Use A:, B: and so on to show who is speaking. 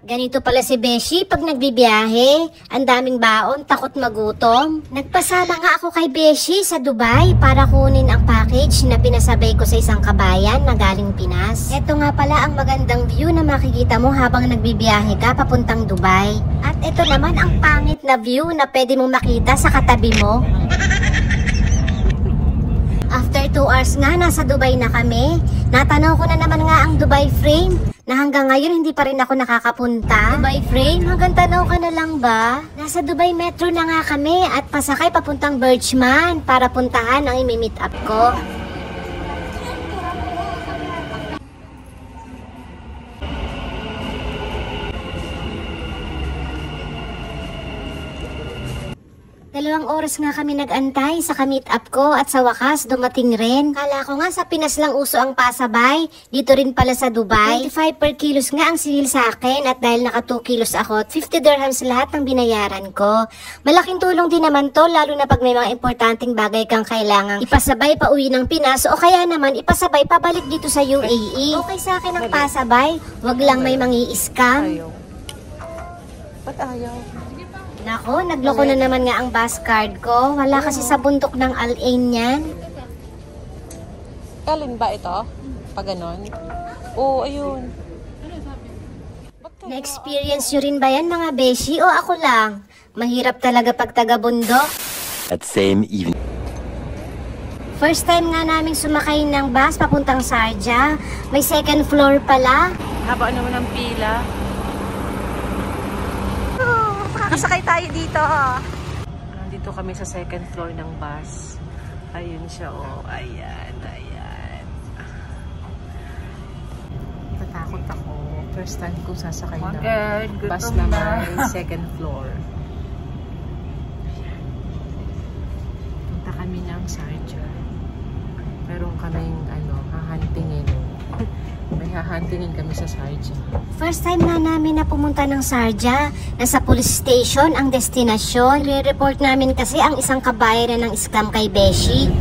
A: Ganito pala si Beshi pag nagbibiyahe. Ang daming baon, takot magutom. Nagpasama nga ako kay Beshi sa Dubai para kunin ang package na pinasabay ko sa isang kabayan na galing Pinas. Ito nga pala ang magandang view na makikita mo habang nagbibiyahe ka papuntang Dubai. At ito naman ang pangit na view na pwede mong makita sa katabi mo. After 2 hours nga, nasa Dubai na kami. Natanaw ko na naman nga ang Dubai frame na hanggang ngayon hindi pa rin ako nakakapunta. Dubai frame, hanggang tanaw ka na lang ba? Nasa Dubai Metro na nga kami at pasakay papuntang Berchman para puntahan ang imi-meet up ko. Dalawang oras nga kami nag-antay sa ka-meet up ko at sa wakas dumating rin. Kala ko nga sa Pinas lang uso ang pasabay, dito rin pala sa Dubai. 25 per kilos nga ang sinil sa akin at dahil naka 2 kilos ako, 50 dirhams lahat ng binayaran ko. Malaking tulong din naman to lalo na pag may mga importanteng bagay kang kailangang ipasabay pa uwi ng Pinas o kaya naman ipasabay pabalik dito sa UAE. Okay sa akin ang pasabay, wag lang may mangi-scam.
B: Ba't ayaw?
A: Nako, nagloko na naman nga ang bus card ko. Wala kasi sa bundok ng Al Ain yan.
B: Alin ba ito? Pag ganon? Oo, ayun.
A: Na-experience nyo rin ba yan mga beshi o ako lang? Mahirap talaga pag taga-bundok.
C: At same evening.
A: First time nga naming sumakay ng bus papuntang Sharjah. May second floor pala.
B: Haba naman ang pila. Makakasakay tayo dito. Nandito kami sa second floor ng bus. Ayun siya, oh. Ayan, ayan. Natakot ako. First time ko sasakay ng bus na may second floor. Punta kami ng Sharjah. Meron kaming, hahantingin. May hahantingin kami sa Sharjah.
A: First time na namin na pumunta ng Sharjah. Nasa police station ang destinasyon. Re-report namin kasi ang isang kabayaran ng scam kay Beshi.